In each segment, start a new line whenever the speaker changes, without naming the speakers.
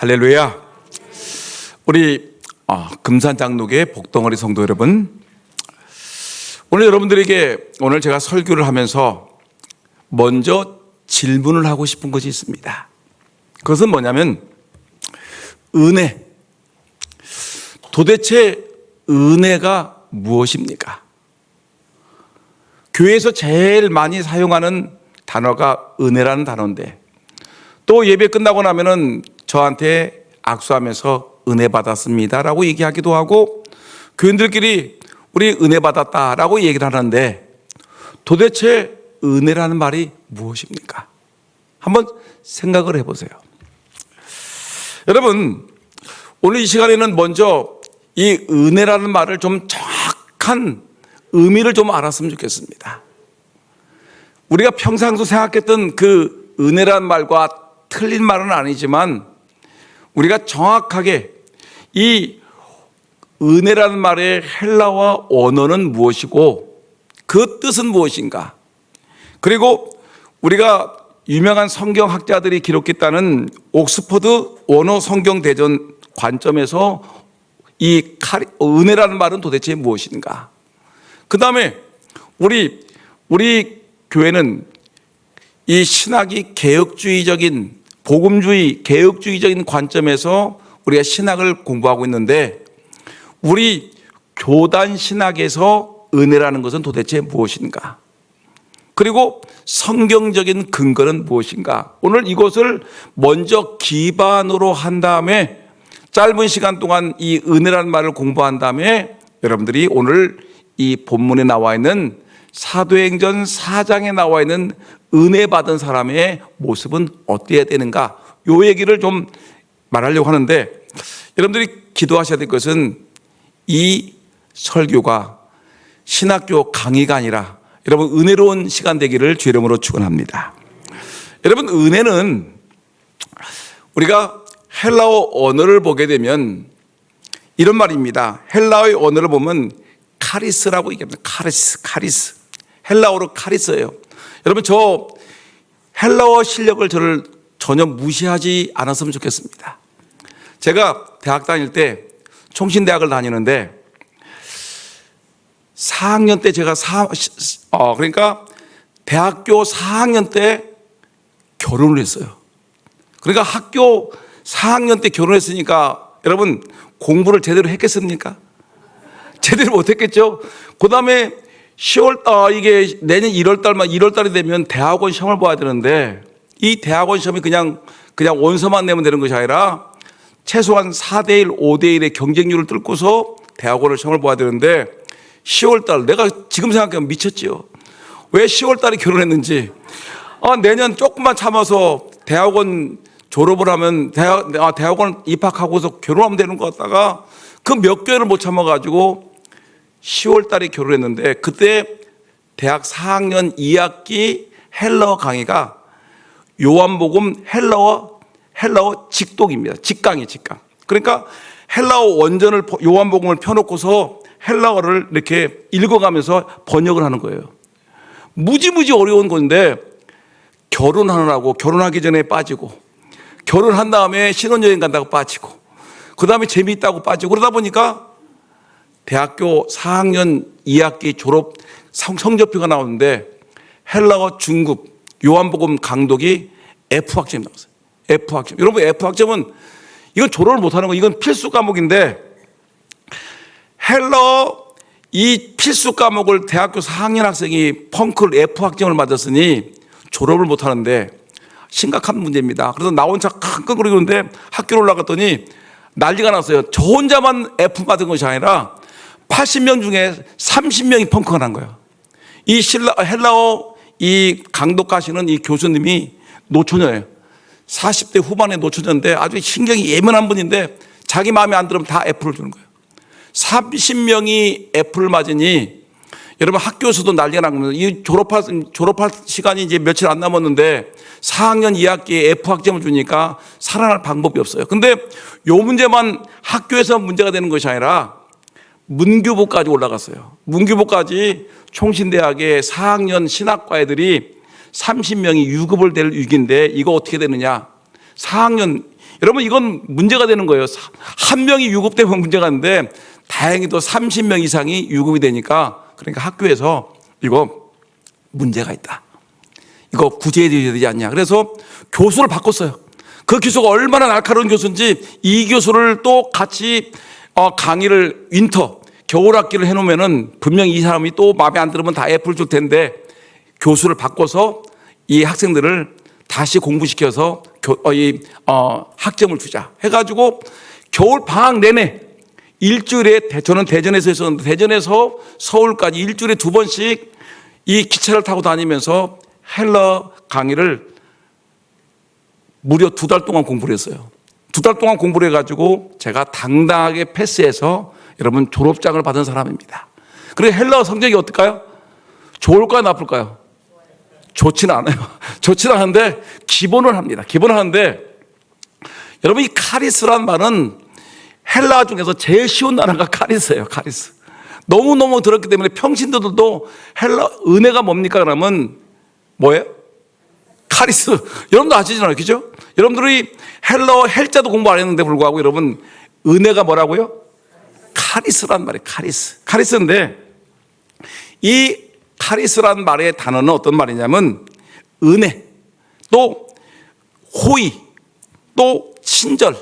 할렐루야. 우리 금산장로교회 복덩어리 성도 여러분, 오늘 여러분들에게 오늘 제가 설교를 하면서 먼저 질문을 하고 싶은 것이 있습니다. 그것은 뭐냐면 은혜. 도대체 은혜가 무엇입니까? 교회에서 제일 많이 사용하는 단어가 은혜라는 단어인데, 또 예배 끝나고 나면은 저한테 악수하면서 은혜 받았습니다라고 얘기하기도 하고, 교인들끼리 우리 은혜 받았다라고 얘기를 하는데, 도대체 은혜라는 말이 무엇입니까? 한번 생각을 해보세요. 여러분, 오늘 이 시간에는 먼저 이 은혜라는 말을 좀 정확한 의미를 좀 알았으면 좋겠습니다. 우리가 평상시 생각했던 그 은혜라는 말과 틀린 말은 아니지만, 우리가 정확하게 이 은혜라는 말의 헬라어 언어는 무엇이고 그 뜻은 무엇인가, 그리고 우리가 유명한 성경학자들이 기록했다는 옥스퍼드 원어 성경 대전 관점에서 이 은혜라는 말은 도대체 무엇인가. 그 다음에 우리 교회는 이 신학이 개혁주의적인, 복음주의, 개혁주의적인 관점에서 우리가 신학을 공부하고 있는데, 우리 교단 신학에서 은혜라는 것은 도대체 무엇인가, 그리고 성경적인 근거는 무엇인가. 오늘 이것을 먼저 기반으로 한 다음에 짧은 시간 동안 이 은혜라는 말을 공부한 다음에 여러분들이 오늘 이 본문에 나와 있는 사도행전 4장에 나와 있는 은혜 받은 사람의 모습은 어때야 되는가, 요 얘기를 좀 말하려고 하는데, 여러분들이 기도하셔야 될 것은 이 설교가 신학교 강의가 아니라 여러분 은혜로운 시간 되기를 주의 이름으로 축원합니다. 여러분, 은혜는 우리가 헬라어 언어를 보게 되면 이런 말입니다. 헬라어의 언어를 보면 카리스라고 얘기합니다. 카리스. 헬라어로 카리스예요. 여러분, 저 헬라어 실력을 저를 전혀 무시하지 않았으면 좋겠습니다. 제가 대학 다닐 때 총신대학을 다니는데 4학년 때 제가 그러니까 대학교 4학년 때 결혼을 했어요. 그러니까 학교 4학년 때 결혼했으니까 여러분 공부를 제대로 했겠습니까? 제대로 못했겠죠. 그 다음에 10월, 이게 내년 1월달이 되면 대학원 시험을 봐야 되는데, 이 대학원 시험이 그냥 원서만 내면 되는 것이 아니라 최소한 4대1, 5대1의 경쟁률을 뚫고서 대학원을 시험을 봐야 되는데, 10월달, 내가 지금 생각하면 미쳤지요. 왜 10월달에 결혼했는지. 내년 조금만 참아서 대학원 졸업을 하면 대학원 입학하고서 결혼하면 되는 것 같다가 그 몇 개월을 못 참아가지고 10월 달에 결혼했는데, 그때 대학 4학년 2학기 헬라어 강의가 요한복음 헬라어 직독입니다. 직강. 그러니까 헬라어 원전을, 요한복음을 펴놓고서 헬라어를 이렇게 읽어가면서 번역을 하는 거예요. 무지무지 어려운 건데, 결혼하기 전에 빠지고, 결혼한 다음에 신혼여행 간다고 빠지고, 그 다음에 재미있다고 빠지고, 그러다 보니까 대학교 4학년 2학기 졸업 성적표가 나오는데 헬라어 중급 요한복음 강독이 F학점이 나왔어요. F학점. 여러분, F학점은 이건 졸업을 못하는 거, 이건 필수 과목인데, 헬라어 이 필수 과목을 대학교 4학년 학생이 펑크를 F학점을 맞았으니 졸업을 못하는데 심각한 문제입니다. 그래서 나 혼자 끙끙거리는데 학교로 올라갔더니 난리가 났어요. 저 혼자만 F 맞은 것이 아니라 80명 중에 30명이 펑크가 난 거예요. 이 헬라어 이 강독하시는 이 교수님이 노처녀예요. 40대 후반의 노처녀인데 아주 신경이 예민한 분인데, 자기 마음에 안 들으면 다 F를 주는 거예요. 30명이 F를 맞으니 여러분 학교에서도 난리가 난 겁니다. 이 졸업할 시간이 이제 며칠 안 남았는데 4학년 2학기에 F학점을 주니까 살아날 방법이 없어요. 근데 요 문제만 학교에서 문제가 되는 것이 아니라 문교부까지 올라갔어요. 문교부까지 총신대학의 4학년 신학과 애들이 30명이 유급을 될 위기인데 이거 어떻게 되느냐. 4학년 여러분 이건 문제가 되는 거예요. 한 명이 유급되면 문제가 되는데 다행히도 30명 이상이 유급이 되니까, 그러니까 학교에서 이거 문제가 있다, 이거 구제해야 되지 않냐. 그래서 교수를 바꿨어요. 그 교수가 얼마나 날카로운 교수인지 이 교수를 또 같이 강의를 겨울 학기를 해놓으면은 분명히 이 사람이 또 마음에 안 들으면 다 애플 줄 텐데, 교수를 바꿔서 이 학생들을 다시 공부시켜서 학점을 주자 해가지고 겨울 방학 내내 일주일에, 저는 대전에서 했었는데 대전에서 서울까지 일주일에 2번씩 이 기차를 타고 다니면서 헬러 강의를 무려 2달 동안 공부를 했어요. 2달 동안 공부를 해가지고 제가 당당하게 패스해서 여러분 졸업장을 받은 사람입니다. 그리고 헬러 성적이 어떨까요? 좋을까요, 나쁠까요? 좋지는 않아요. 좋지는 않은데 기본을 합니다. 기본을 하는데, 여러분 이 카리스란 말은 헬라 중에서 제일 쉬운 단어가 카리스예요. 카리스. 너무너무 들었기 때문에 평신도들도 헬라 은혜가 뭡니까 그러면 뭐예요? 카리스. 여러분도 아시잖아요, 그죠? 여러분들이 헬자도 공부 안 했는데 불구하고 여러분 은혜가 뭐라고요? 카리스란 말이에요. 카리스인데 이 카리스란 말의 단어는 어떤 말이냐면 은혜, 또 호의, 또 친절,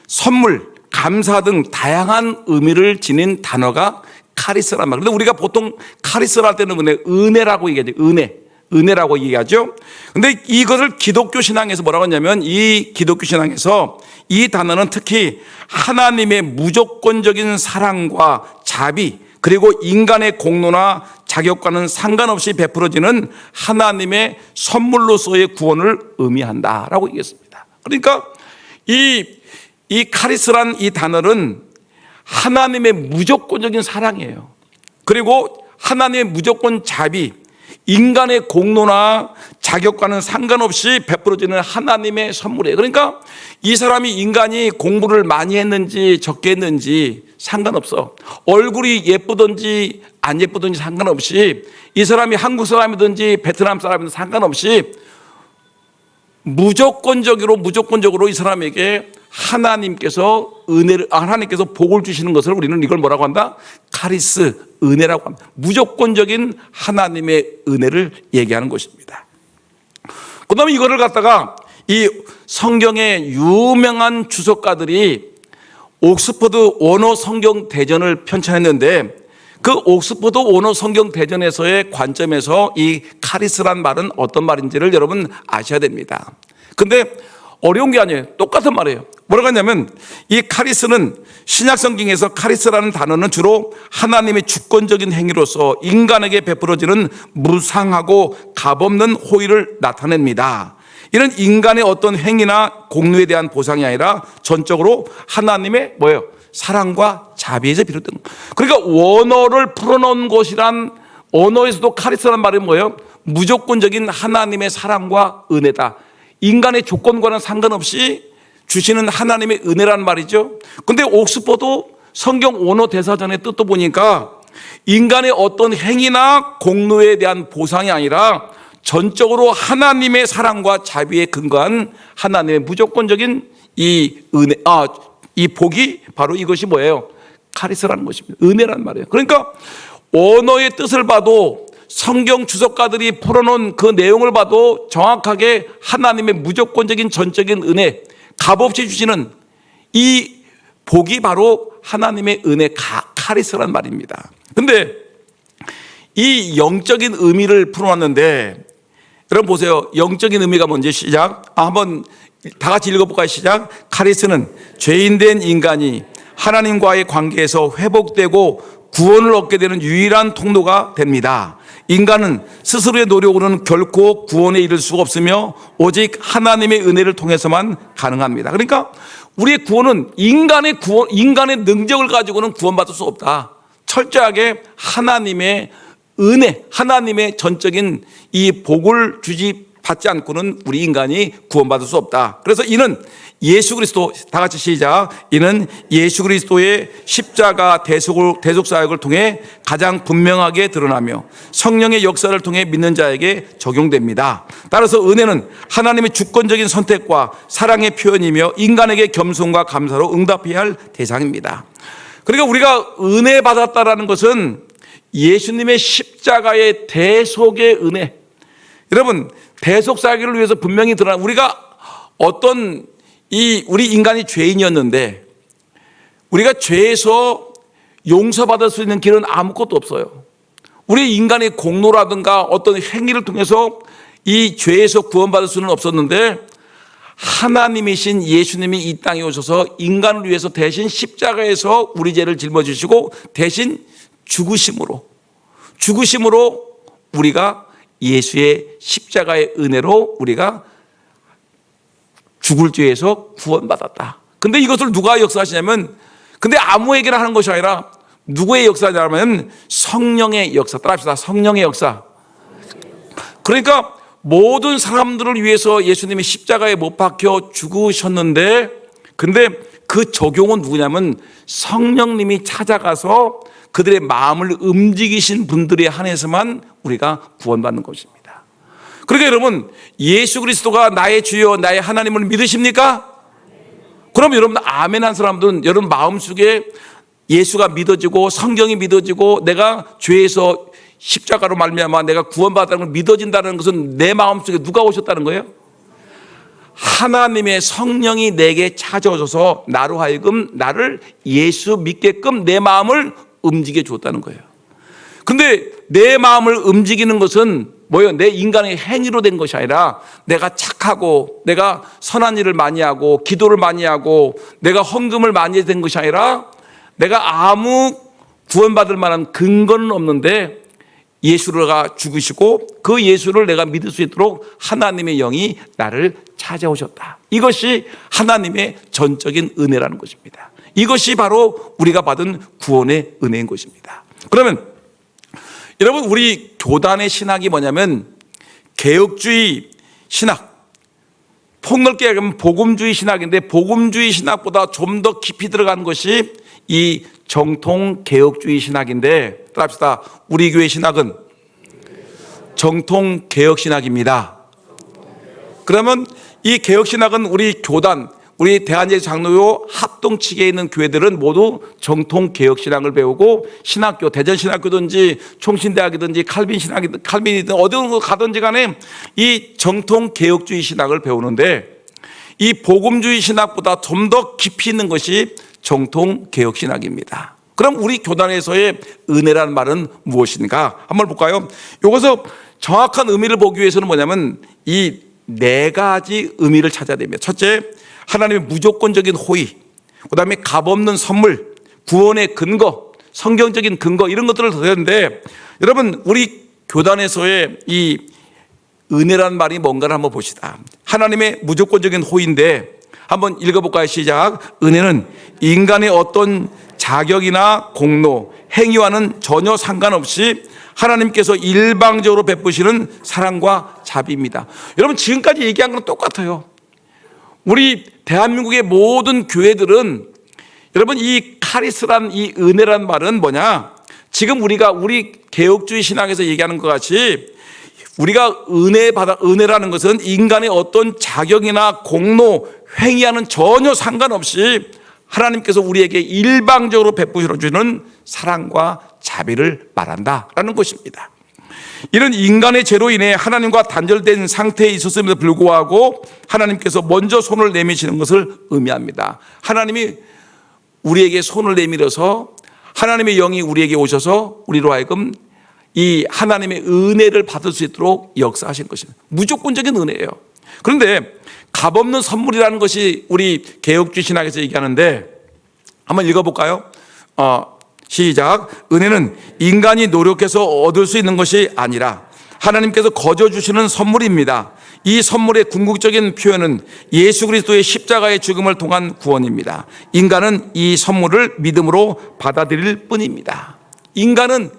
선물, 감사 등 다양한 의미를 지닌 단어가 카리스란 말이에요. 근데 우리가 보통 카리스를 할 때는 은혜라고 얘기하죠. 은혜라고 얘기하죠. 근데 이것을 기독교 신앙에서 뭐라고 하냐면, 이 기독교 신앙에서 이 단어는 특히 하나님의 무조건적인 사랑과 자비, 그리고 인간의 공로나 자격과는 상관없이 베풀어지는 하나님의 선물로서의 구원을 의미한다라고 얘기했습니다. 그러니까 이 카리스란 이 단어는 하나님의 무조건적인 사랑이에요. 그리고 하나님의 무조건 자비, 인간의 공로나 자격과는 상관없이 베풀어지는 하나님의 선물이에요. 그러니까 이 사람이, 인간이 공부를 많이 했는지 적게 했는지 상관없어. 얼굴이 예쁘든지 안 예쁘든지 상관없이, 이 사람이 한국 사람이든지 베트남 사람이든지 상관없이 무조건적으로 이 사람에게 하나님께서 복을 주시는 것을 우리는 이걸 뭐라고 한다? 카리스, 은혜라고 합니다. 무조건적인 하나님의 은혜를 얘기하는 것입니다. 그 다음에 이거를 갖다가 이 성경의 유명한 주석가들이 옥스퍼드 원어 성경 대전을 편찬했는데, 그 옥스퍼드 원어 성경 대전에서의 관점에서 이 카리스란 말은 어떤 말인지를 여러분 아셔야 됩니다. 근데 어려운 게 아니에요. 똑같은 말이에요. 뭐라고 하냐면, 이 카리스는 신약 성경에서 카리스라는 단어는 주로 하나님의 주권적인 행위로서 인간에게 베풀어지는 무상하고 값없는 호의를 나타냅니다. 이런 인간의 어떤 행위나 공로에 대한 보상이 아니라 전적으로 하나님의 사랑과 자비에서 비롯된 거예요. 그러니까 원어를 풀어놓은 것이란, 언어에서도 카리스라는 말이 뭐예요? 무조건적인 하나님의 사랑과 은혜다. 인간의 조건과는 상관없이 주시는 하나님의 은혜란 말이죠. 근데 옥스퍼드 성경 원어 대사전의 뜻도 보니까 인간의 어떤 행위나 공로에 대한 보상이 아니라 전적으로 하나님의 사랑과 자비에 근거한 하나님의 무조건적인 이 은혜, 이 복이 바로 이것이 뭐예요? 카리스라는 것입니다. 은혜란 말이에요. 그러니까 언어의 뜻을 봐도, 성경 주석가들이 풀어놓은 그 내용을 봐도 정확하게 하나님의 무조건적인 전적인 은혜, 값없이 주시는 이 복이 바로 하나님의 은혜, 카리스란 말입니다. 근데 이 영적인 의미를 풀어놨는데, 여러분 보세요. 영적인 의미가 뭔지 시작. 한번 다 같이 읽어볼까요? 시작. 카리스는 죄인된 인간이 하나님과의 관계에서 회복되고 구원을 얻게 되는 유일한 통로가 됩니다. 인간은 스스로의 노력으로는 결코 구원에 이를 수가 없으며 오직 하나님의 은혜를 통해서만 가능합니다. 그러니까 우리의 구원은 인간의 능력을 가지고는 구원받을 수 없다. 철저하게 하나님의 은혜, 하나님의 전적인 이 복을 받지 않고는 우리 인간이 구원받을 수 없다. 그래서 이는 예수 그리스도, 다 같이 시작. 이는 예수 그리스도의 십자가 대속 사역을 통해 가장 분명하게 드러나며 성령의 역사를 통해 믿는 자에게 적용됩니다. 따라서 은혜는 하나님의 주권적인 선택과 사랑의 표현이며 인간에게 겸손과 감사로 응답해야 할 대상입니다. 그러니까 우리가 은혜 받았다라는 것은 예수님의 십자가의 대속의 은혜. 여러분, 대속 사역을 위해서 분명히 드러난, 우리가 어떤 우리 인간이 죄인이었는데 우리가 죄에서 용서받을 수 있는 길은 아무것도 없어요. 우리 인간의 공로라든가 어떤 행위를 통해서 이 죄에서 구원받을 수는 없었는데 하나님이신 예수님이 이 땅에 오셔서 인간을 위해서 대신 십자가에서 우리 죄를 짊어지시고 대신 죽으심으로 우리가 예수의 십자가의 은혜로 우리가 죽을 죄에서 구원받았다. 근데 이것을 누가 역사하시냐면, 근데 아무에게나 하는 것이 아니라 누구의 역사냐면 성령의 역사. 따라합시다. 성령의 역사. 그러니까 모든 사람들을 위해서 예수님이 십자가에 못 박혀 죽으셨는데, 근데 그 적용은 누구냐면 성령님이 찾아가서 그들의 마음을 움직이신 분들에 한해서만 우리가 구원받는 것입니다. 그러니까 여러분, 예수 그리스도가 나의 주여 나의 하나님을 믿으십니까? 그럼 여러분, 아멘 한 사람들은 여러분 마음속에 예수가 믿어지고 성경이 믿어지고 내가 죄에서 십자가로 말미암아 내가 구원받았다는 걸 믿어진다는 것은 내 마음속에 누가 오셨다는 거예요? 하나님의 성령이 내게 찾아오셔서 나로 하여금 나를 예수 믿게끔 내 마음을 움직여 줬다는 거예요. 근데 내 마음을 움직이는 것은 뭐예요? 내 인간의 행위로 된 것이 아니라 내가 착하고 내가 선한 일을 많이 하고 기도를 많이 하고 내가 헌금을 많이 된 것이 아니라 내가 아무 구원받을 만한 근거는 없는데 예수가 죽으시고 그 예수를 내가 믿을 수 있도록 하나님의 영이 나를 찾아오셨다. 이것이 하나님의 전적인 은혜라는 것입니다. 이것이 바로 우리가 받은 구원의 은혜인 것입니다. 그러면 여러분, 우리 교단의 신학이 뭐냐면 개혁주의 신학, 폭넓게 얘기하면 복음주의 신학인데 복음주의 신학보다 좀 더 깊이 들어가는 것이 이 정통 개혁주의 신학인데, 따라합시다. 우리 교회 신학은 정통 개혁 신학입니다. 그러면 이 개혁 신학은 우리 교단, 우리 대한제주 장로교 합동측에 있는 교회들은 모두 정통 개혁 신학을 배우고 신학교, 대전신학교든지 총신대학이든지 칼빈이든 어디로 가든지 간에 이 정통 개혁주의 신학을 배우는데 이 복음주의 신학보다 좀 더 깊이 있는 것이 정통 개혁 신학입니다. 그럼 우리 교단에서의 은혜라는 말은 무엇인가? 한번 볼까요? 이것서 정확한 의미를 보기 위해서는 뭐냐면 이 네 가지 의미를 찾아야 됩니다. 첫째, 하나님의 무조건적인 호의, 그 다음에 값없는 선물, 구원의 근거, 성경적인 근거, 이런 것들을 더했는데, 여러분, 우리 교단에서의 이 은혜란 말이 뭔가를 한번 봅시다. 하나님의 무조건적인 호의인데 한번 읽어볼까요? 시작. 은혜는 인간의 어떤 자격이나 공로, 행위와는 전혀 상관없이 하나님께서 일방적으로 베푸시는 사랑과 자비입니다. 여러분, 지금까지 얘기한 건 똑같아요. 우리 대한민국의 모든 교회들은 여러분, 이 카리스란 이 은혜란 말은 뭐냐? 지금 우리 개혁주의 신학에서 얘기하는 것 같이 우리가 은혜라는 것은 인간의 어떤 자격이나 공로, 행위와는 전혀 상관없이 하나님께서 우리에게 일방적으로 베푸셔 주는 사랑과 자비를 말한다라는 것입니다. 이런 인간의 죄로 인해 하나님과 단절된 상태에 있었음에도 불구하고 하나님께서 먼저 손을 내미시는 것을 의미합니다. 하나님이 우리에게 손을 내밀어서 하나님의 영이 우리에게 오셔서 우리로 하여금 이 하나님의 은혜를 받을 수 있도록 역사하신 것입니다. 무조건적인 은혜예요. 그런데 값없는 선물이라는 것이 우리 개혁주의 신학에서 얘기하는데 한번 읽어볼까요? 시작. 은혜는 인간이 노력해서 얻을 수 있는 것이 아니라 하나님께서 거저 주시는 선물입니다. 이 선물의 궁극적인 표현은 예수 그리스도의 십자가의 죽음을 통한 구원입니다. 인간은 이 선물을 믿음으로 받아들일 뿐입니다. 인간은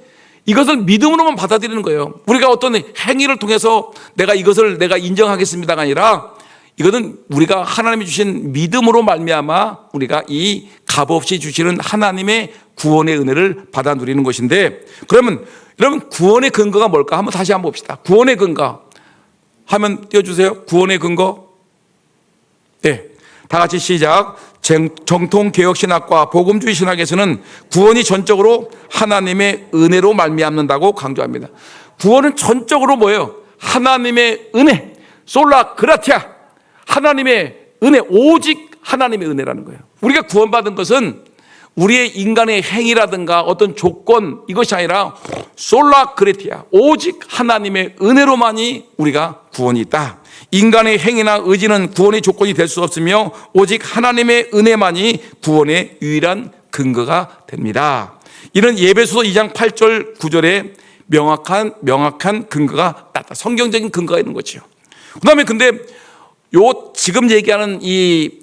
이것을 믿음으로만 받아들이는 거예요. 우리가 어떤 행위를 통해서 내가 이것을 내가 인정하겠습니다가 아니라 이거는 우리가 하나님이 주신 믿음으로 말미암아 우리가 이 값없이 주시는 하나님의 구원의 은혜를 받아 누리는 것인데, 그러면 여러분 구원의 근거가 뭘까? 한번 다시 한번 봅시다. 구원의 근거 하면 띄워주세요. 구원의 근거. 네, 다 같이 시작. 정통개혁신학과 복음주의 신학에서는 구원이 전적으로 하나님의 은혜로 말미암는다고 강조합니다. 구원은 전적으로 뭐예요? 하나님의 은혜, 솔라 그라티아, 하나님의 은혜, 오직 하나님의 은혜라는 거예요. 우리가 구원받은 것은 우리의 인간의 행위라든가 어떤 조건, 이것이 아니라 솔라 그라티아, 오직 하나님의 은혜로만이 우리가 구원이 있다. 인간의 행위나 의지는 구원의 조건이 될 수 없으며 오직 하나님의 은혜만이 구원의 유일한 근거가 됩니다. 이는 예배소서 2장 8절 9절에 명확한 근거가 났다. 성경적인 근거가 있는 거죠. 그 다음에 근데 지금 얘기하는 이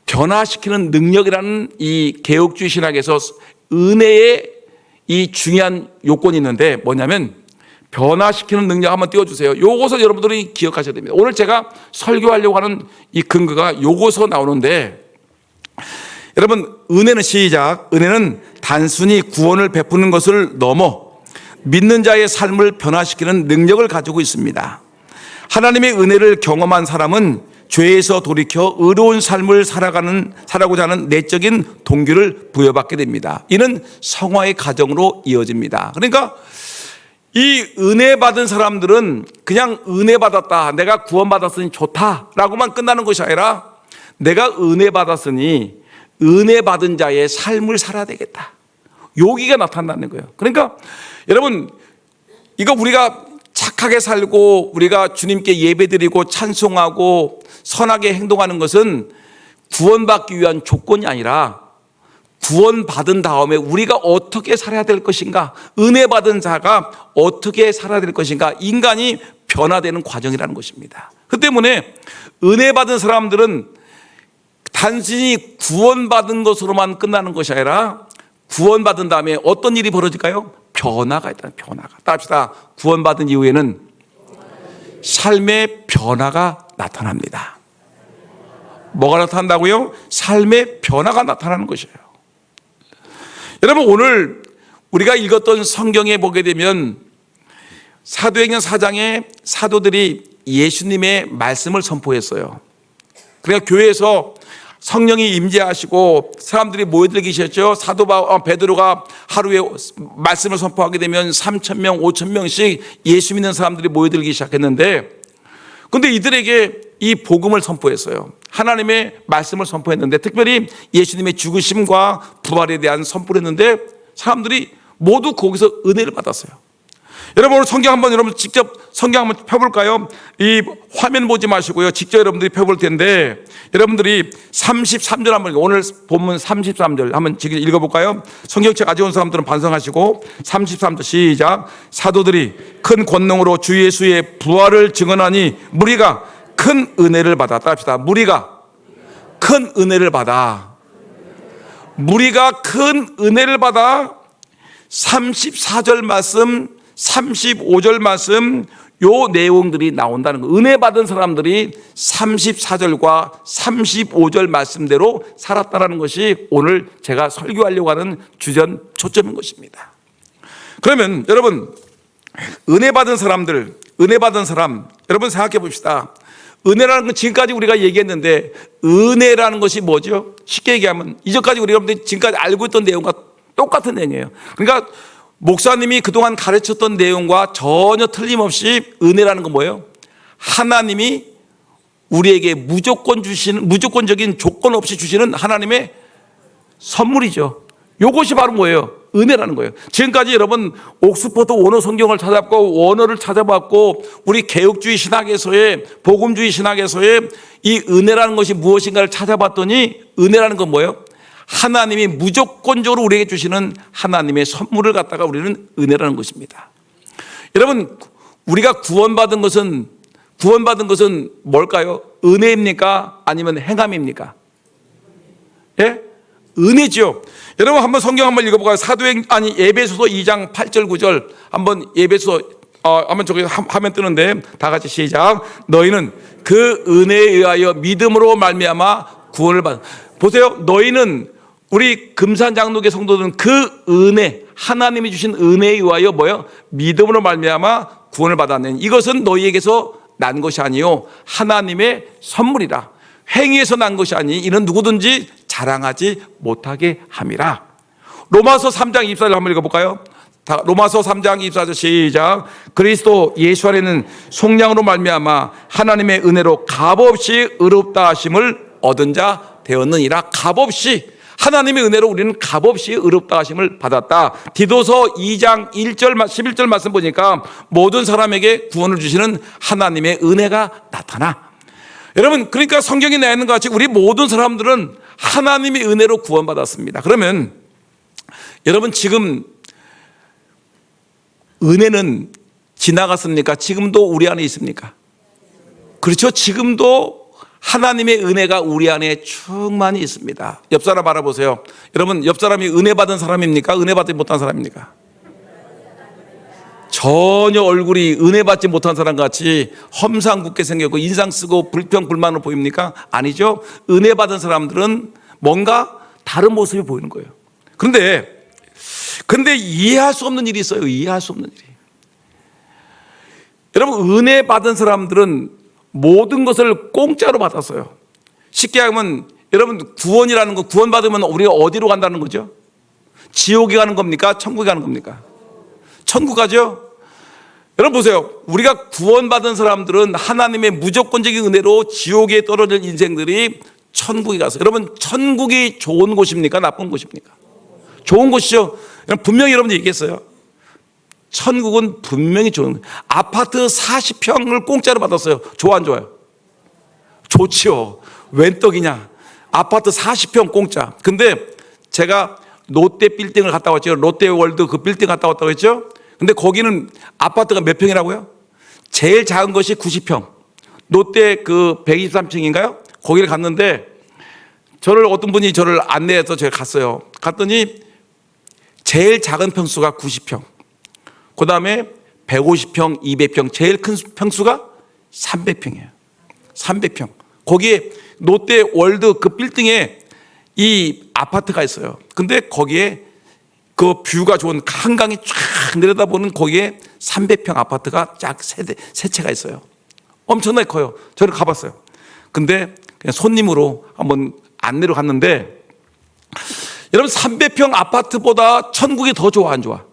변화시키는 능력이라는 이 개혁주의 신학에서 은혜의 이 중요한 요건이 있는데 뭐냐면 변화시키는 능력 한번 띄워주세요. 요것을 여러분들이 기억하셔야 됩니다. 오늘 제가 설교하려고 하는 이 근거가 요것서 나오는데, 여러분 은혜는 시작. 은혜는 단순히 구원을 베푸는 것을 넘어 믿는 자의 삶을 변화시키는 능력을 가지고 있습니다. 하나님의 은혜를 경험한 사람은 죄에서 돌이켜 의로운 삶을 살아고자 하는 내적인 동기를 부여받게 됩니다. 이는 성화의 과정으로 이어집니다. 그러니까 이 은혜 받은 사람들은 그냥 은혜 받았다, 내가 구원 받았으니 좋다라고만 끝나는 것이 아니라 내가 은혜 받았으니 은혜 받은 자의 삶을 살아야 되겠다, 여기가 나타난다는 거예요. 그러니까 여러분 이거 우리가 착하게 살고 우리가 주님께 예배드리고 찬송하고 선하게 행동하는 것은 구원받기 위한 조건이 아니라 구원받은 다음에 우리가 어떻게 살아야 될 것인가, 은혜 받은 자가 어떻게 살아야 될 것인가, 인간이 변화되는 과정이라는 것입니다. 그 때문에 은혜 받은 사람들은 단순히 구원받은 것으로만 끝나는 것이 아니라 구원받은 다음에 어떤 일이 벌어질까요? 변화가 있다. 변화가. 따릅시다. 구원받은 이후에는 삶의 변화가 나타납니다. 뭐가 나타난다고요? 삶의 변화가 나타나는 것이에요. 여러분 오늘 우리가 읽었던 성경에 보게 되면 사도행전 4장에 사도들이 예수님의 말씀을 선포했어요. 그러니까 교회에서 성령이 임재하시고 사람들이 모여들기 시작했죠. 사도 베드로가 하루에 말씀을 선포하게 되면 3,000명, 5,000명씩 예수 믿는 사람들이 모여들기 시작했는데, 그런데 이들에게 이 복음을 선포했어요. 하나님의 말씀을 선포했는데, 특별히 예수님의 죽으심과 부활에 대한 선포를 했는데 사람들이 모두 거기서 은혜를 받았어요. 여러분 오늘 성경 한번 여러분 직접 성경 한번 펴볼까요? 이 화면 보지 마시고요, 직접 여러분들이 펴볼 텐데, 여러분들이 33절 한번, 오늘 본문 33절 한번 직접 읽어볼까요? 성경책 가져온 사람들은 반성하시고 33절 시작. 사도들이 큰 권능으로 주 예수의 부활을 증언하니 무리가 큰 은혜를 받았다 합시다. 무리가 큰 은혜를 받아. 무리가 큰 은혜를 받아. 34절 말씀, 35절 말씀, 요 내용들이 나온다는 거. 은혜 받은 사람들이 34절과 35절 말씀대로 살았다는 것이 오늘 제가 설교하려고 하는 주전 초점인 것입니다. 그러면 여러분 은혜 받은 사람들, 은혜 받은 사람, 여러분 생각해 봅시다. 은혜라는 건 지금까지 우리가 얘기했는데, 은혜라는 것이 뭐죠? 쉽게 얘기하면 이전까지 우리가 지금까지 알고 있던 내용과 똑같은 내용이에요. 그러니까 목사님이 그동안 가르쳤던 내용과 전혀 틀림없이 은혜라는 건 뭐예요? 하나님이 우리에게 무조건적인 조건 없이 주시는 하나님의 선물이죠. 이것이 바로 뭐예요? 은혜라는 거예요. 지금까지 여러분 옥스퍼드 원어 성경을 찾아봤고 원어를 찾아봤고 우리 개혁주의 신학에서의 복음주의 신학에서의 이 은혜라는 것이 무엇인가를 찾아봤더니, 은혜라는 건 뭐예요? 하나님이 무조건적으로 우리에게 주시는 하나님의 선물을 갖다가 우리는 은혜라는 것입니다. 여러분 우리가 구원받은 것은 뭘까요? 은혜입니까? 아니면 행함입니까? 예? 은혜죠. 여러분 한번 성경 한번 읽어볼까요? 에베소서 2장 8절 9절 한번 한번 저기 화면 뜨는데 다 같이 시작. 너희는 그 은혜에 의하여 믿음으로 말미암아 구원을 받. 보세요. 너희는 우리 금산 장로교 성도들은 그 은혜, 하나님이 주신 은혜에 의하여 뭐요? 믿음으로 말미암아 구원을 받았네. 이것은 너희에게서 난 것이 아니요 하나님의 선물이라. 행위에서 난 것이 아니 이는 누구든지 자랑하지 못하게 함이라. 로마서 3장 24절 한번 읽어볼까요? 로마서 3장 24절 시작. 그리스도 예수 안에는 속량으로 말미암아 하나님의 은혜로 값없이 의롭다 하심을 얻은 자 되었느니라. 값없이 하나님의 은혜로 우리는 값없이 의롭다 하심을 받았다. 디도서 2장 1절 11절 말씀 보니까 모든 사람에게 구원을 주시는 하나님의 은혜가 나타나. 여러분, 그러니까 성경에 나와 있는 것 같이 우리 모든 사람들은 하나님의 은혜로 구원받았습니다. 그러면 여러분, 지금 은혜는 지나갔습니까? 지금도 우리 안에 있습니까? 그렇죠. 지금도 하나님의 은혜가 우리 안에 충만히 있습니다. 옆 사람 바라보세요. 여러분, 옆 사람이 은혜 받은 사람입니까? 은혜 받지 못한 사람입니까? 전혀 얼굴이 은혜 받지 못한 사람 같이 험상궂게 생겼고 인상 쓰고 불평불만으로 보입니까? 아니죠. 은혜 받은 사람들은 뭔가 다른 모습이 보이는 거예요. 그런데 이해할 수 없는 일이 있어요. 이해할 수 없는 일이. 여러분, 은혜 받은 사람들은 모든 것을 공짜로 받았어요. 쉽게 하면 여러분, 구원이라는 거, 구원 받으면 우리가 어디로 간다는 거죠? 지옥에 가는 겁니까? 천국에 가는 겁니까? 천국 가죠? 여러분 보세요. 우리가 구원받은 사람들은 하나님의 무조건적인 은혜로 지옥에 떨어질 인생들이 천국에 가서, 여러분, 천국이 좋은 곳입니까? 나쁜 곳입니까? 좋은 곳이죠. 분명히 여러분들 얘기했어요. 천국은 분명히 좋은, 아파트 40평을 공짜로 받았어요. 좋아 안 좋아요? 좋지요. 웬 떡이냐. 아파트 40평 공짜. 근데 제가 롯데 빌딩을 갔다 왔죠. 롯데월드 그 빌딩 갔다 왔다고 했죠. 근데 거기는 아파트가 몇 평이라고요? 제일 작은 것이 90평. 롯데 그 123층인가요? 거기를 갔는데 어떤 분이 저를 안내해서 제가 갔어요. 갔더니 제일 작은 평수가 90평. 그 다음에 150평, 200평, 제일 큰 평수가 300평이에요. 300평. 거기에 롯데 월드 그 빌딩에 이 아파트가 있어요. 근데 거기에 그 뷰가 좋은 한강이 쫙 내려다보는 거기에 300평 아파트가 쫙 세 채가 있어요. 엄청나게 커요. 저를 가봤어요. 근데 그냥 손님으로 한번 안내로 갔는데, 여러분, 300평 아파트보다 천국이 더 좋아 안 좋아?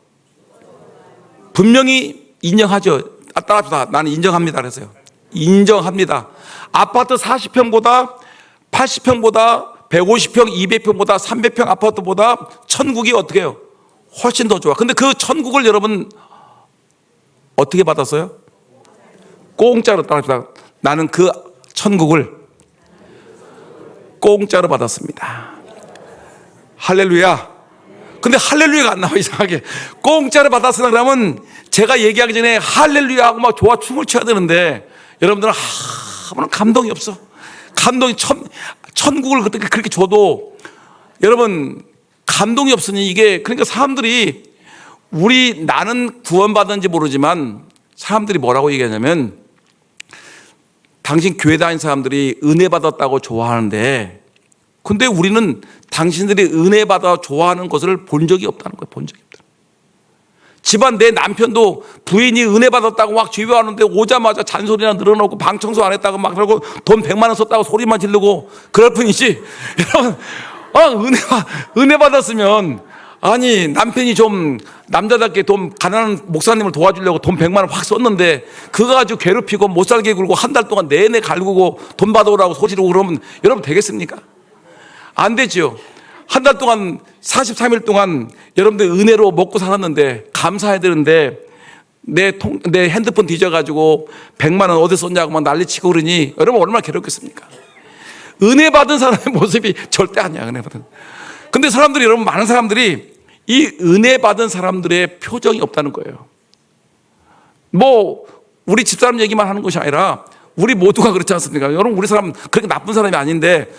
분명히 인정하죠. 따라합시다. 나는 인정합니다. 그랬어요. 인정합니다. 아파트 40평보다 80평보다 150평, 200평보다 300평 아파트보다 천국이 어떻게 해요? 훨씬 더 좋아. 근데 그 천국을 여러분 어떻게 받았어요? 공짜로. 따라합시다. 나는 그 천국을 공짜로 받았습니다. 할렐루야. 근데 할렐루야가 안 나와, 이상하게. 공짜로 받았으나 그러면 제가 얘기하기 전에 할렐루야 하고 막 좋아 춤을 춰야 되는데, 여러분들은 아무런 감동이 없어. 감동이 천국을 그렇게 줘도 여러분 감동이 없으니 이게, 그러니까 사람들이 나는 구원받았는지 모르지만 사람들이 뭐라고 얘기하냐면, 당신 교회 다닌 사람들이 은혜 받았다고 좋아하는데, 근데 우리는 당신들이 은혜 받아 좋아하는 것을 본 적이 없다는 거예요. 본 적이 없다. 집안 내 남편도 부인이 은혜 받았다고 막 집요하는데 오자마자 잔소리나 늘어놓고 방 청소 안 했다고 막 그러고 돈 100만 원 썼다고 소리만 지르고 그럴 뿐이지. 여러분, 은혜 받았으면, 아니, 남편이 좀 남자답게 가난한 목사님을 도와주려고 돈 100만 원 확 썼는데 그거 가지고 괴롭히고 못 살게 굴고 한 달 동안 내내 갈구고 돈 받아오라고 소리로 그러면 여러분 되겠습니까? 안 되죠. 한 달 동안 43일 동안 여러분들 은혜로 먹고 살았는데 감사해야 되는데 내 핸드폰 뒤져가지고 100만 원 어디 썼냐고 막 난리치고 그러니 여러분 얼마나 괴롭겠습니까? 은혜 받은 사람의 모습이 절대 아니야. 은혜 받은. 근데 사람들이, 여러분, 많은 사람들이 이 은혜 받은 사람들의 표정이 없다는 거예요. 뭐 우리 집사람 얘기만 하는 것이 아니라 우리 모두가 그렇지 않습니까? 여러분, 우리 사람 그렇게 나쁜 사람이 아닌데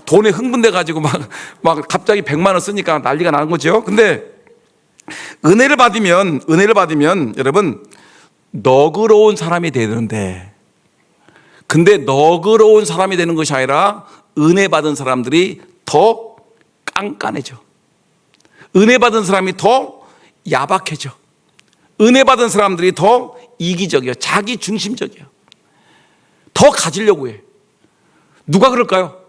돈에 흥분돼 가지고 막 갑자기 100만 원 쓰니까 난리가 나는 거죠. 근데 은혜를 받으면 여러분 너그러운 사람이 되는데, 근데 너그러운 사람이 되는 것이 아니라 은혜 받은 사람들이 더 깐깐해져. 은혜 받은 사람이 더 야박해져. 은혜 받은 사람들이 더 이기적이야. 자기 중심적이야. 더 가지려고 해. 누가 그럴까요?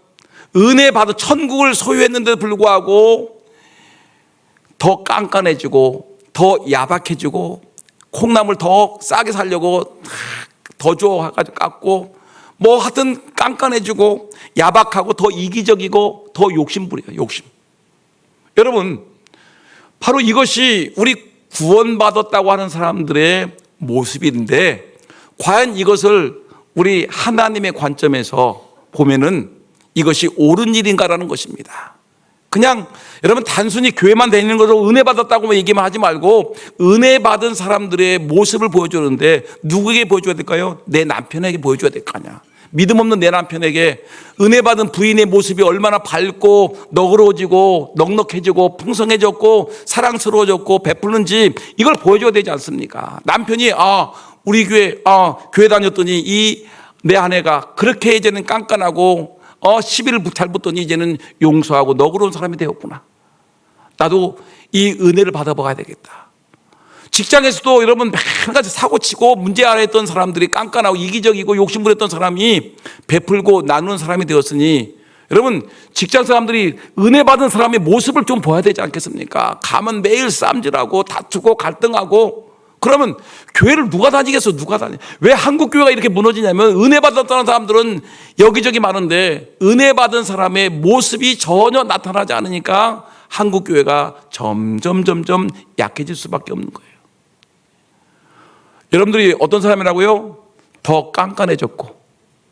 은혜 받아 천국을 소유했는데도 불구하고 더 깐깐해지고 더 야박해지고 콩나물 더 싸게 살려고 더 줘 가지고 깎고 뭐 하여튼 깐깐해지고 야박하고 더 이기적이고 더 욕심부려요. 욕심. 여러분, 바로 이것이 우리 구원받았다고 하는 사람들의 모습인데, 과연 이것을 우리 하나님의 관점에서 보면은 이것이 옳은 일인가라는 것입니다. 그냥 여러분 단순히 교회만 다니는 것으로 은혜 받았다고 얘기만 하지 말고 은혜 받은 사람들의 모습을 보여주는데 누구에게 보여줘야 될까요? 내 남편에게 보여줘야 될 거 아니야. 믿음 없는 내 남편에게 은혜 받은 부인의 모습이 얼마나 밝고 너그러워지고 넉넉해지고 풍성해졌고 사랑스러워졌고 베푸는지 이걸 보여줘야 되지 않습니까? 남편이 우리 교회 다녔더니 이 내 아내가 그렇게 이제는 깐깐하고 시비를 잘 붙더니 이제는 용서하고 너그러운 사람이 되었구나. 나도 이 은혜를 받아봐야 되겠다. 직장에서도 여러분 매일같이 사고치고 문제 안 했던 사람들이 깐깐하고 이기적이고 욕심부렸던 사람이 베풀고 나누는 사람이 되었으니, 여러분 직장 사람들이 은혜 받은 사람의 모습을 좀 보여야 되지 않겠습니까? 가면 매일 싸움질하고 다투고 갈등하고, 그러면 교회를 누가 다니겠어? 누가 다니? 왜 한국 교회가 이렇게 무너지냐면 은혜 받았다는 사람들은 여기저기 많은데 은혜 받은 사람의 모습이 전혀 나타나지 않으니까 한국 교회가 점점 약해질 수밖에 없는 거예요. 여러분들이 어떤 사람이라고요? 더 깐깐해졌고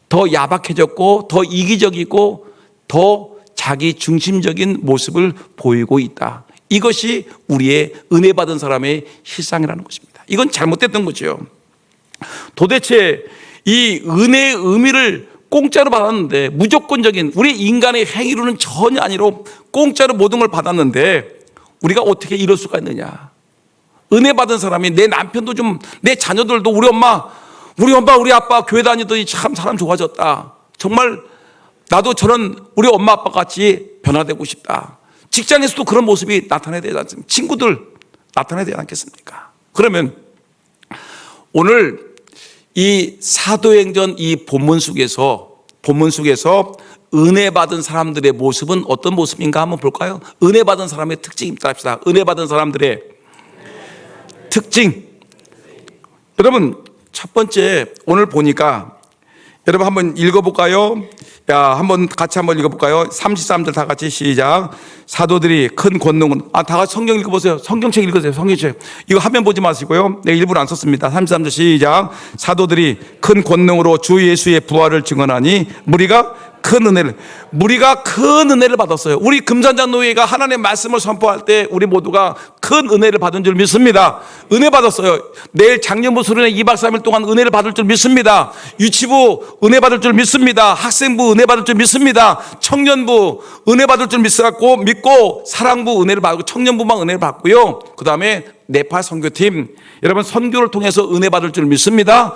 더 야박해졌고 더 이기적이고 더 자기 중심적인 모습을 보이고 있다. 이것이 우리의 은혜 받은 사람의 실상이라는 것입니다. 이건 잘못됐던 거죠. 도대체 이 은혜의 의미를 공짜로 받았는데, 무조건적인 우리 인간의 행위로는 전혀 아니로 공짜로 모든 걸 받았는데 우리가 어떻게 이럴 수가 있느냐. 은혜 받은 사람이 내 남편도 좀, 내 자녀들도 우리 엄마 우리 아빠 교회 다니더니 참 사람 좋아졌다. 정말 나도 저런 우리 엄마 아빠 같이 변화되고 싶다. 직장에서도 그런 모습이 나타나야 되지 않습니까? 친구들 나타나야 되지 않겠습니까? 그러면 오늘 이 사도행전 이 본문 속에서 은혜 받은 사람들의 모습은 어떤 모습인가 한번 볼까요? 은혜 받은 사람의 특징입니다. 합시다. 은혜 받은 사람들의 특징. 여러분 첫 번째 오늘 보니까 여러분 한번 읽어볼까요? 한번 같이 한번 읽어볼까요? 33절 다 같이 시작. 사도들이 큰 권능은, 다 같이 성경 읽어보세요. 성경책 읽으세요. 성경책. 이거 화면 보지 마시고요. 내가 일부러 안 썼습니다. 33절 시작. 사도들이 큰 권능으로 주 예수의 부활을 증언하니 무리가 큰 은혜를 받았어요. 우리 금산장 노예가 하나님의 말씀을 선포할 때 우리 모두가 큰 은혜를 받은 줄 믿습니다. 은혜 받았어요. 내일 장년부 수련회 2박 3일 동안 은혜를 받을 줄 믿습니다. 유치부 은혜 받을 줄 믿습니다. 학생부 은혜 받을 줄 믿습니다. 청년부 은혜 받을 줄 믿고 사랑부 은혜를 받고 청년부만 은혜를 받고요. 그 다음에 네팔 선교팀 여러분 선교를 통해서 은혜 받을 줄 믿습니다.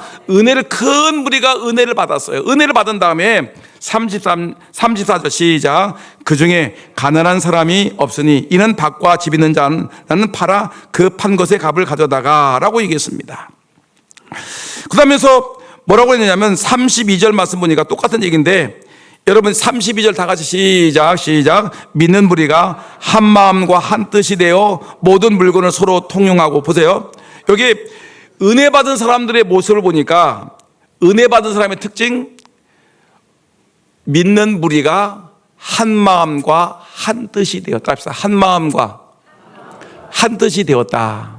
큰 무리가 은혜를 받았어요. 은혜를 받은 다음에 34절 시작. 그 중에 가난한 사람이 없으니 이는 밭과 집 있는 자는 나는 팔아 그 판 것의 값을 가져다가 라고 얘기했습니다. 그 다음에서 뭐라고 했냐면 32절 말씀 보니까 똑같은 얘기인데, 여러분 32절 다 같이 시작. 믿는 무리가 한 마음과 한 뜻이 되어 모든 물건을 서로 통용하고. 보세요. 여기 은혜 받은 사람들의 모습을 보니까 은혜 받은 사람의 특징, 믿는 무리가 한 마음과 한 뜻이 되었다. 한 마음과 한 뜻이 되었다.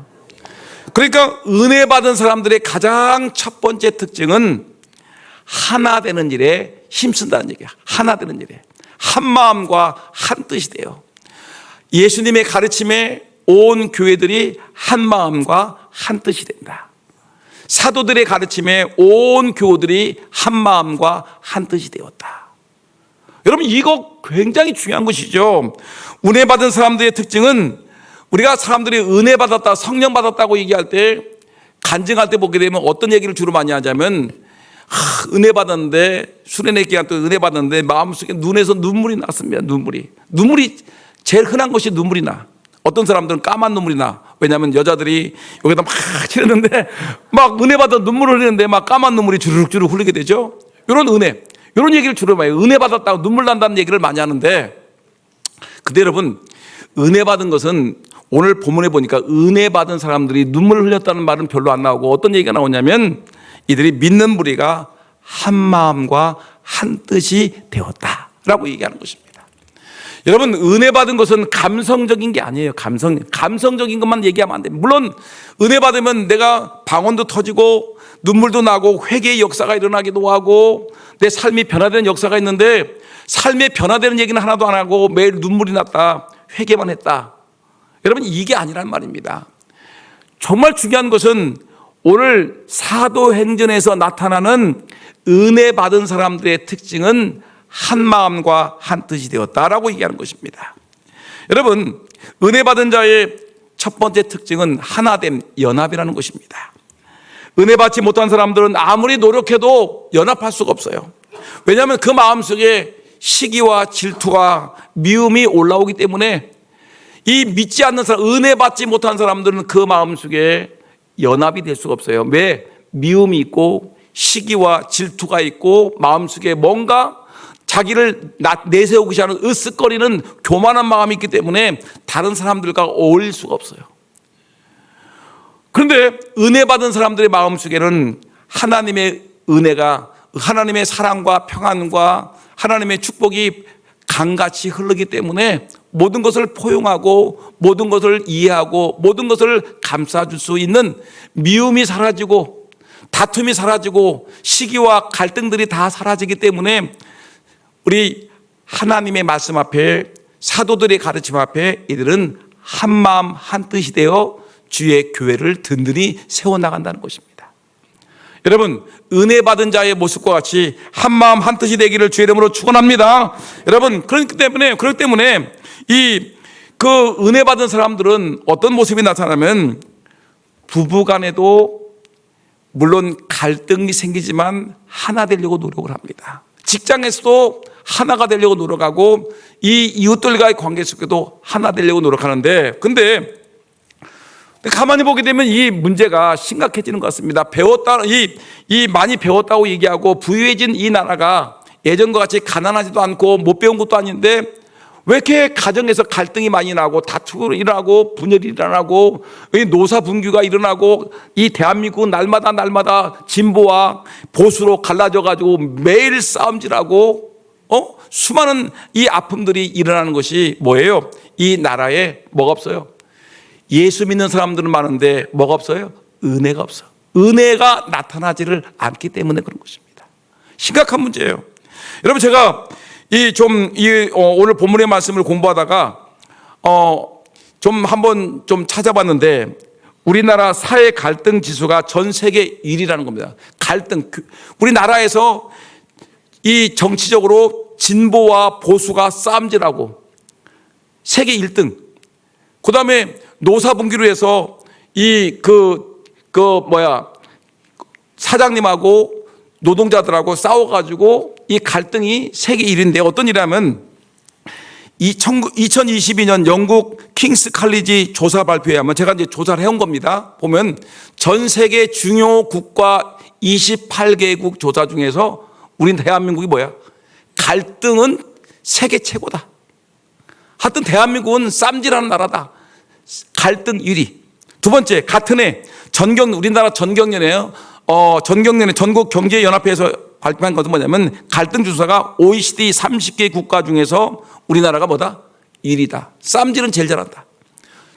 그러니까 은혜 받은 사람들의 가장 첫 번째 특징은 하나 되는 일에 힘쓴다는 얘기야. 하나 되는 일에 한 마음과 한 뜻이 돼요. 예수님의 가르침에 온 교회들이 한 마음과 한 뜻이 된다. 사도들의 가르침에 온 교우들이 한 마음과 한 뜻이 되었다. 여러분 이거 굉장히 중요한 것이죠. 은혜 받은 사람들의 특징은, 우리가 사람들이 은혜 받았다 성령 받았다고 얘기할 때 간증할 때 보게 되면 어떤 얘기를 주로 많이 하자면 은혜 받았는데, 수련회 기간 또 은혜 받았는데 마음속에 눈에서 눈물이 났습니다. 눈물이 제일 흔한 것이 눈물이 나. 어떤 사람들은 까만 눈물이 나. 왜냐하면 여자들이 여기다 막 치렀는데 막 은혜 받아 눈물을 흘리는데 막 까만 눈물이 주르륵 흘리게 되죠. 이런 은혜, 이런 얘기를 주로 많이 해요. 은혜 받았다고 눈물 난다는 얘기를 많이 하는데, 근데 여러분, 은혜 받은 것은 오늘 본문에 보니까 은혜 받은 사람들이 눈물을 흘렸다는 말은 별로 안 나오고 어떤 얘기가 나오냐면 이들이 믿는 무리가 한 마음과 한 뜻이 되었다라고 얘기하는 것입니다. 여러분, 은혜 받은 것은 감성적인 게 아니에요. 감성적인 것만 얘기하면 안 돼요. 물론 은혜 받으면 내가 방언도 터지고 눈물도 나고 회개의 역사가 일어나기도 하고 내 삶이 변화되는 역사가 있는데, 삶에 변화되는 얘기는 하나도 안 하고 매일 눈물이 났다, 회개만 했다. 여러분, 이게 아니란 말입니다. 정말 중요한 것은 오늘 사도행전에서 나타나는 은혜 받은 사람들의 특징은 한 마음과 한 뜻이 되었다라고 얘기하는 것입니다. 여러분, 은혜 받은 자의 첫 번째 특징은 하나됨, 연합이라는 것입니다. 은혜 받지 못한 사람들은 아무리 노력해도 연합할 수가 없어요. 왜냐하면 그 마음속에 시기와 질투와 미움이 올라오기 때문에 이 믿지 않는 사람, 은혜 받지 못한 사람들은 그 마음속에 연합이 될 수가 없어요. 왜? 미움이 있고 시기와 질투가 있고 마음속에 뭔가 자기를 내세우고자 하는 으쓱거리는 교만한 마음이 있기 때문에 다른 사람들과 어울릴 수가 없어요. 그런데 은혜 받은 사람들의 마음속에는 하나님의 은혜가, 하나님의 사랑과 평안과 하나님의 축복이 강같이 흐르기 때문에 모든 것을 포용하고 모든 것을 이해하고 모든 것을 감싸줄 수 있는 미움이 사라지고 다툼이 사라지고 시기와 갈등들이 다 사라지기 때문에 우리 하나님의 말씀 앞에, 사도들의 가르침 앞에 이들은 한 마음 한 뜻이 되어 주의 교회를 든든히 세워나간다는 것입니다. 여러분, 은혜 받은 자의 모습과 같이 한 마음 한 뜻이 되기를 주의 이름으로 축원합니다. 여러분, 그렇기 때문에 그 은혜 받은 사람들은 어떤 모습이 나타나면 부부 간에도 물론 갈등이 생기지만 하나 되려고 노력을 합니다. 직장에서도 하나가 되려고 노력하고 이 이웃들과의 관계 속에도 하나 되려고 노력하는데, 근데 가만히 보게 되면 이 문제가 심각해지는 것 같습니다. 많이 배웠다고 얘기하고 부유해진 이 나라가 예전과 같이 가난하지도 않고 못 배운 것도 아닌데 왜 이렇게 가정에서 갈등이 많이 나고 다투고 일어나고 분열이 일어나고 노사분규가 일어나고 이 대한민국은 날마다 진보와 보수로 갈라져 가지고 매일 싸움질하고 수많은 이 아픔들이 일어나는 것이 뭐예요? 이 나라에 뭐가 없어요? 예수 믿는 사람들은 많은데 뭐가 없어요? 은혜가 없어. 은혜가 나타나지를 않기 때문에 그런 것입니다. 심각한 문제예요. 여러분, 제가 오늘 본문의 말씀을 공부하다가 한번 찾아봤는데 우리나라 사회 갈등 지수가 전 세계 1위라는 겁니다. 갈등, 우리나라에서 이 정치적으로 진보와 보수가 싸움질하고 세계 1등. 그 다음에 노사분기로 해서 사장님하고 노동자들하고 싸워가지고 이 갈등이 세계 1위인데 어떤 일이냐면 2022년 영국 킹스 칼리지 조사 발표에 하면 제가 이제 조사를 해온 겁니다. 보면 전 세계 주요 국가 28개국 조사 중에서 우린 대한민국이 뭐야? 갈등은 세계 최고다. 하여튼 대한민국은 쌈질하는 나라다. 갈등 1위. 두 번째, 같은 해 우리나라 전경련이에요. 전경련의 전국경제연합회에서 발표한 것은 뭐냐면 갈등 주사가 OECD 30개 국가 중에서 우리나라가 뭐다? 1위다. 쌈질은 제일 잘한다.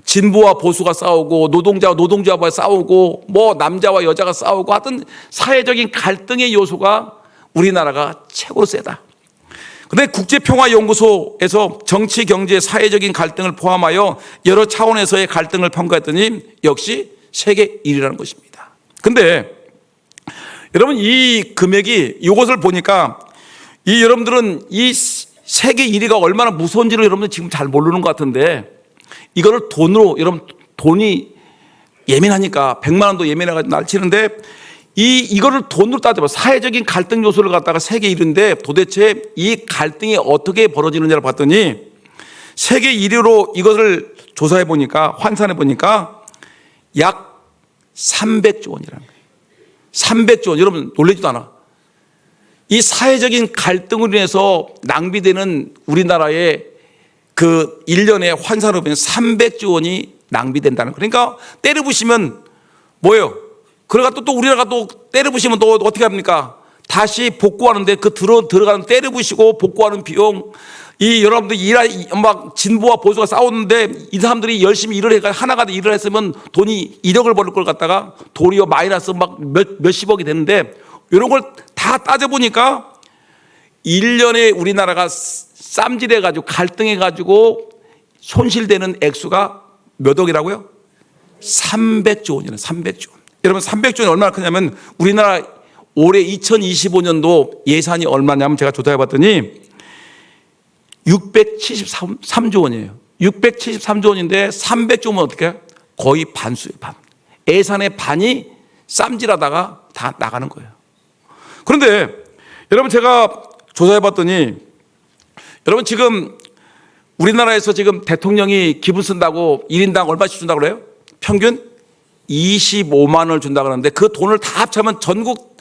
진보와 보수가 싸우고 노동자와 노동자와 싸우고 뭐 남자와 여자가 싸우고 하여튼 사회적인 갈등의 요소가 우리나라가 최고로 세다. 그런데 국제평화연구소에서 정치, 경제, 사회적인 갈등을 포함하여 여러 차원에서의 갈등을 평가했더니 역시 세계 1위라는 것입니다. 그런데 여러분, 이 금액이 이것을 보니까 여러분들은 이 세계 1위가 얼마나 무서운지를 여러분들 지금 잘 모르는 것 같은데 이거를 돈으로, 여러분 돈이 예민하니까 100만 원도 예민해가지고 날치는데 이거를 돈으로 따져봐. 사회적인 갈등 요소를 갖다가 세계 1위인데 도대체 이 갈등이 어떻게 벌어지느냐를 봤더니 세계 1위로 이것을 조사해 보니까, 환산해 보니까 약 300조 원이라는 거예요. 300조 원. 여러분 놀라지도 않아. 이 사회적인 갈등으로 인해서 낭비되는 우리나라의 그 1년에 환산으로 보면 300조 원이 낭비된다는 거예요. 그러니까 때려부시면 뭐예요? 그러가 또 우리나라가 또 때려부시면 또 어떻게 합니까? 다시 복구하는데 그 들어가는 때려부시고 복구하는 비용, 이 여러분들 막 진보와 보수가 싸웠는데 이 사람들이 열심히 일을 해가 하나가 일을 했으면 돈이 1억을 벌을 걸 갖다가 도리어 마이너스 막 몇십억이 되는데 이런 걸 다 따져보니까 1년에 우리나라가 쌈질해가지고 갈등해가지고 손실되는 액수가 몇 억이라고요? 300조 원이에요. 300조 원. 여러분 300조 원이 얼마나 크냐면 우리나라 올해 2025년도 예산이 얼마냐면 제가 조사해 봤더니 673조 원이에요. 673조 원인데 300조 원은 어떻게 해요? 거의 반수예요. 반. 예산의 반이 쌈질하다가 다 나가는 거예요. 그런데 여러분 제가 조사해 봤더니 여러분 지금 우리나라에서 지금 대통령이 기부 쓴다고 1인당 얼마씩 준다고 그래요? 평균 25만 원을 준다고 하는데 그 돈을 다 합치면 전국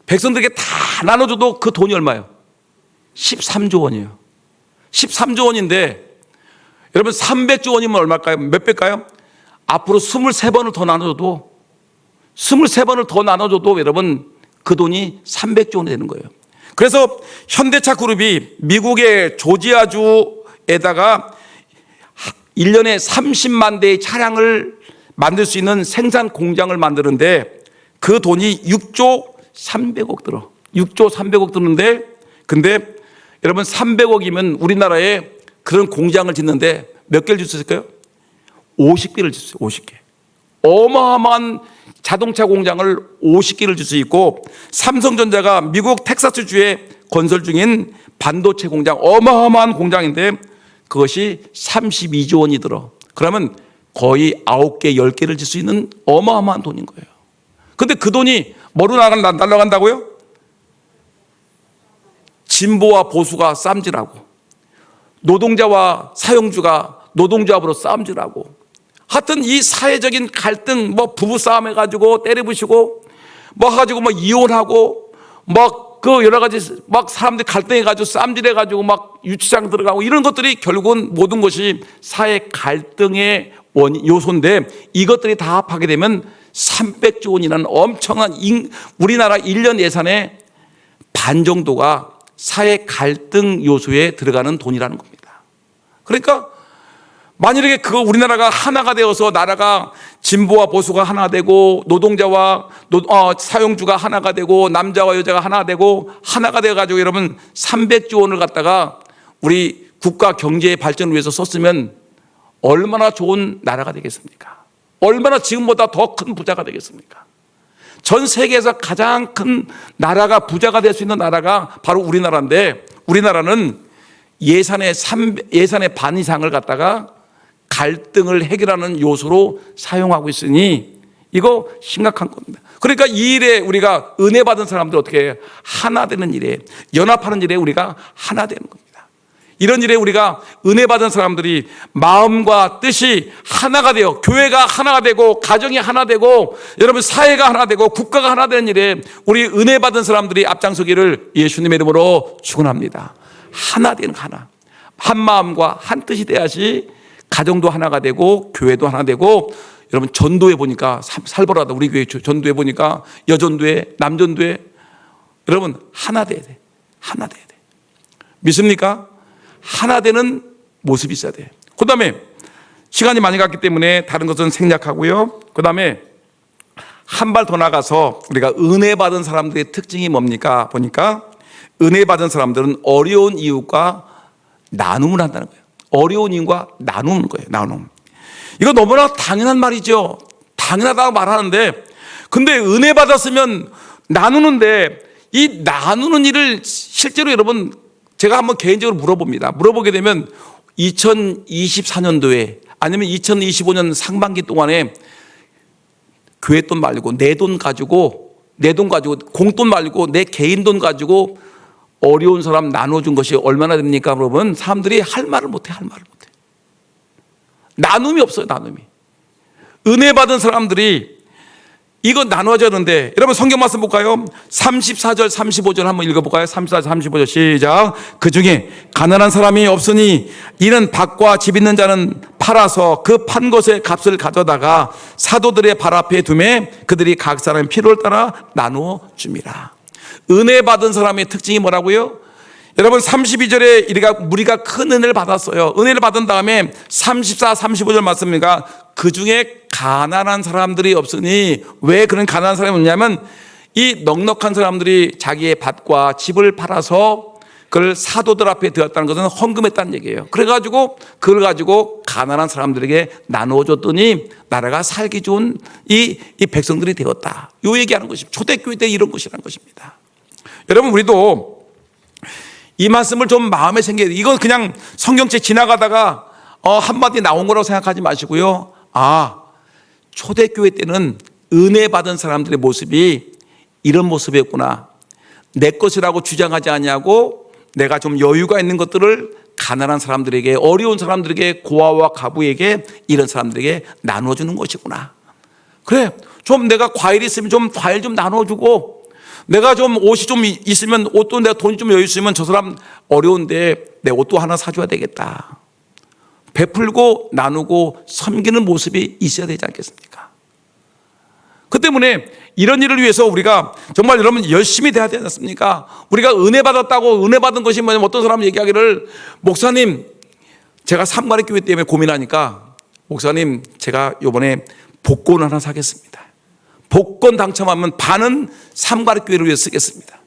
백성들에게 다 나눠줘도 그 돈이 얼마예요? 13조 원이에요. 13조 원인데 여러분 300조 원이면 얼마일까요? 몇 배일까요? 앞으로 23번을 더 나눠줘도 23번을 더 나눠줘도 여러분 그 돈이 300조 원이 되는 거예요. 그래서 현대차 그룹이 미국의 조지아주에다가 1년에 30만 대의 차량을 만들 수 있는 생산 공장을 만드는데 그 돈이 6조 300억 들어. 6조 300억 드는데 근데 여러분 300억이면 우리나라에 그런 공장을 짓는데 몇 개를 줄 수 있을까요? 50개를 줄 수 있어요. 50개. 어마어마한 자동차 공장을 50개를 줄 수 있고 삼성전자가 미국 텍사스주에 건설 중인 반도체 공장 어마어마한 공장인데 그것이 32조 원이 들어. 그러면 거의 9개, 10개를 줄 수 있는 어마어마한 돈인 거예요. 근데 그 돈이 뭐로 날아간다고요? 진보와 보수가 쌈질하고 노동자와 사용주가 노동조합으로 쌈질하고 하여튼 이 사회적인 갈등 뭐 부부싸움 해가지고 때려부시고 뭐 해가지고 뭐 이혼하고 막 그 여러 가지 막 사람들이 갈등해가지고 쌈질해가지고 막 유치장 들어가고 이런 것들이 결국은 모든 것이 사회 갈등의 요소인데 이것들이 다 합하게 되면 300조 원이라는 엄청난 우리나라 1년 예산의 반 정도가 사회 갈등 요소에 들어가는 돈이라는 겁니다. 그러니까 만약에 우리나라가 하나가 되어서 나라가 진보와 보수가 하나 되고 노동자와 사용주가 하나가 되고 남자와 여자가 하나 되고 하나가 되어가지고 여러분 300조 원을 갖다가 우리 국가 경제의 발전을 위해서 썼으면 얼마나 좋은 나라가 되겠습니까? 얼마나 지금보다 더 큰 부자가 되겠습니까? 전 세계에서 가장 큰 나라가 부자가 될 수 있는 나라가 바로 우리나라인데 우리나라는 예산의 반 이상을 갖다가 갈등을 해결하는 요소로 사용하고 있으니 이거 심각한 겁니다. 그러니까 이 일에 우리가 은혜 받은 사람들 어떻게 해요? 하나 되는 일에 연합하는 일에 우리가 하나 되는 겁니다. 이런 일에 우리가 은혜 받은 사람들이 마음과 뜻이 하나가 되어 교회가 하나가 되고 가정이 하나 되고 여러분 사회가 하나 되고 국가가 하나 되는 일에 우리 은혜 받은 사람들이 앞장서기를 예수님의 이름으로 축원합니다. 하나 되는 하나. 한 마음과 한 뜻이 돼야지 가정도 하나가 되고 교회도 하나 되고 여러분 전도해 보니까 살벌하다. 우리 교회 전도해 보니까 여전도회 남전도회 여러분 하나 돼야 돼. 하나 돼야 돼. 믿습니까? 하나 되는 모습이 있어야 돼. 그 다음에 시간이 많이 갔기 때문에 다른 것은 생략하고요. 그 다음에 한 발 더 나가서 우리가 은혜 받은 사람들의 특징이 뭡니까? 보니까 은혜 받은 사람들은 어려운 이웃과 나눔을 한다는 거예요. 어려운 이웃과 나누는 거예요. 나눔. 이거 너무나 당연한 말이죠. 당연하다고 말하는데 근데 은혜 받았으면 나누는데 이 나누는 일을 실제로 여러분 제가 한번 개인적으로 물어봅니다. 물어보게 되면 2024년도에 아니면 2025년 상반기 동안에 교회 돈 말고 내 돈 가지고 공돈 말고 내 개인 돈 가지고 어려운 사람 나눠준 것이 얼마나 됩니까? 그러면 사람들이 할 말을 못해. 나눔이 없어요. 나눔이. 은혜 받은 사람들이 이거 나눠줘야 되는데, 여러분 성경 말씀 볼까요? 34절 35절 한번 읽어볼까요? 34절 35절 시작. 그 중에 가난한 사람이 없으니 이는 밭과 집 있는 자는 팔아서 그 판 것의 값을 가져다가 사도들의 발 앞에 두매 그들이 각 사람의 필요를 따라 나누어 줍니다. 은혜 받은 사람의 특징이 뭐라고요? 여러분 32절에 우리가 큰 은혜를 받았어요. 은혜를 받은 다음에 34, 35절 말씀입니다. 그 중에 가난한 사람들이 없으니, 왜 그런 가난한 사람이 없냐면 이 넉넉한 사람들이 자기의 밭과 집을 팔아서 그걸 사도들 앞에 되었다는 것은 헌금했다는 얘기예요. 그래가지고 그걸 가지고 가난한 사람들에게 나누어 줬더니 나라가 살기 좋은 이 백성들이 되었다. 요 얘기하는 것입니다. 초대교회 때 이런 것이라는 것입니다. 여러분 우리도 이 말씀을 좀 마음에 생겨야 돼요. 이건 그냥 성경책 지나가다가 한마디 나온 거라고 생각하지 마시고요. 초대교회 때는 은혜 받은 사람들의 모습이 이런 모습이었구나. 내 것이라고 주장하지 않냐고 내가 좀 여유가 있는 것들을 가난한 사람들에게, 어려운 사람들에게, 고아와 가부에게, 이런 사람들에게 나눠주는 것이구나. 그래, 좀 내가 과일 있으면 좀 과일 좀 나눠주고, 내가 좀 옷이 좀 있으면 옷도, 내가 돈이 좀 여유 있으면 저 사람 어려운데 내 옷도 하나 사줘야 되겠다. 베풀고 나누고 섬기는 모습이 있어야 되지 않겠습니까? 그 때문에 이런 일을 위해서 우리가 정말 여러분 열심히 돼야 되지 않습니까? 우리가 은혜 받았다고, 은혜 받은 것이 뭐냐면, 어떤 사람은 얘기하기를, 목사님 제가 삼가리교회 때문에 고민하니까 목사님 제가 이번에 복권 하나 사겠습니다. 복권 당첨하면 반은 삼가리교회를 위해 쓰겠습니다.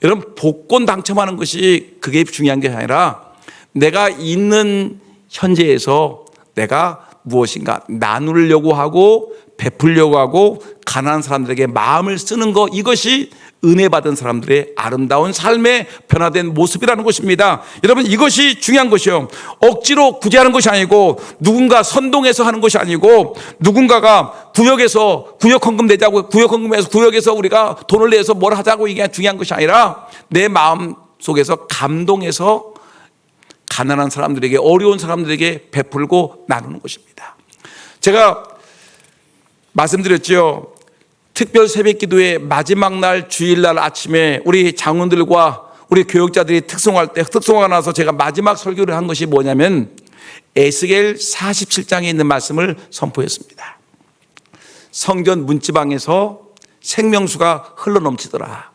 여러분 복권 당첨하는 것이 그게 중요한 게 아니라 내가 있는 현재에서 내가 무엇인가 나누려고 하고 베풀려고 하고 가난한 사람들에게 마음을 쓰는 것, 이것이 은혜 받은 사람들의 아름다운 삶의 변화된 모습이라는 것입니다. 여러분 이것이 중요한 것이요. 억지로 굳이 하는 것이 아니고, 누군가 선동해서 하는 것이 아니고, 누군가가 구역에서 구역 헌금 내자고, 구역 헌금에서 구역에서 우리가 돈을 내서 뭘 하자고, 이게 중요한 것이 아니라 내 마음 속에서 감동해서 가난한 사람들에게, 어려운 사람들에게 베풀고 나누는 것입니다. 제가 말씀드렸죠. 특별 새벽기도의 마지막 날 주일날 아침에 우리 장로들과 우리 교역자들이 특송하고 나서 제가 마지막 설교를 한 것이 뭐냐면 에스겔 47장에 있는 말씀을 선포했습니다. 성전 문지방에서 생명수가 흘러넘치더라.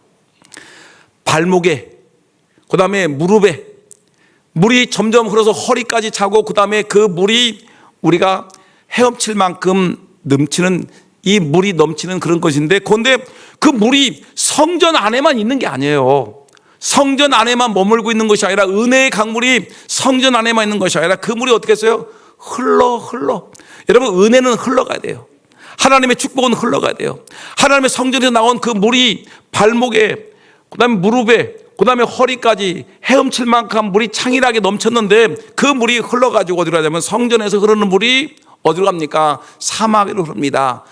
발목에, 그 다음에 무릎에 물이 점점 흘러서 허리까지 차고, 그 다음에 그 물이 우리가 헤엄칠 만큼 넘치는, 이 물이 넘치는 그런 것인데, 그런데 그 물이 성전 안에만 있는 게 아니에요. 성전 안에만 머물고 있는 것이 아니라, 은혜의 강물이 성전 안에만 있는 것이 아니라 그 물이 어떻게 했어요? 흘러. 여러분 은혜는 흘러가야 돼요. 하나님의 축복은 흘러가야 돼요. 하나님의 성전에서 나온 그 물이 발목에, 그 다음에 무릎에, 그 다음에 허리까지 헤엄칠 만큼 물이 창일하게 넘쳤는데, 그 물이 흘러가지고 어디로 가냐면 성전에서 흐르는 물이 어디로 갑니까? 사막으로 흐릅니다.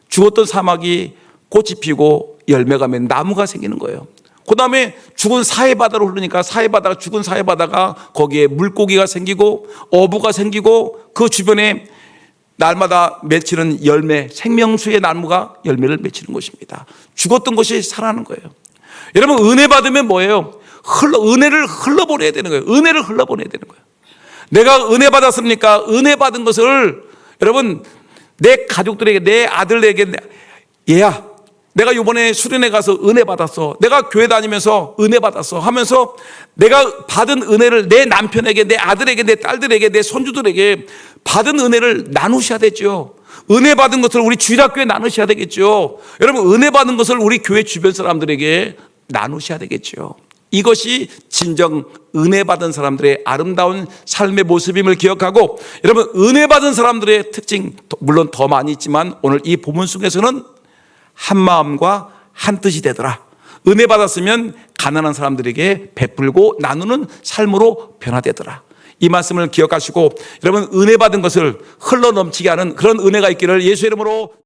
죽었던 사막이 꽃이 피고 열매가 맺는 나무가 생기는 거예요. 그 다음에 죽은 사해바다로 흐르니까 죽은 사해바다가 거기에 물고기가 생기고 어부가 생기고, 그 주변에 날마다 맺히는 열매, 생명수의 나무가 열매를 맺히는 것입니다. 죽었던 것이 살아나는 거예요. 여러분 은혜 받으면 뭐예요? 은혜를 흘러보내야 되는 거예요. 은혜를 흘러보내야 되는 거예요. 내가 은혜 받았습니까? 은혜 받은 것을 여러분 내 가족들에게, 내 아들에게, 얘야 내가 이번에 수련회 가서 은혜 받았어, 내가 교회 다니면서 은혜 받았어 하면서 내가 받은 은혜를 내 남편에게, 내 아들에게, 내 딸들에게, 내 손주들에게 받은 은혜를 나누셔야 되죠. 은혜 받은 것을 우리 주일학교에 나누셔야 되겠죠. 여러분 은혜 받은 것을 우리 교회 주변 사람들에게 나누셔야 되겠죠. 이것이 진정 은혜 받은 사람들의 아름다운 삶의 모습임을 기억하고, 여러분 은혜 받은 사람들의 특징 물론 더 많이 있지만 오늘 이 본문 속에서는 한 마음과 한 뜻이 되더라. 은혜 받았으면 가난한 사람들에게 베풀고 나누는 삶으로 변화되더라. 이 말씀을 기억하시고 여러분 은혜 받은 것을 흘러 넘치게 하는 그런 은혜가 있기를 예수의 이름으로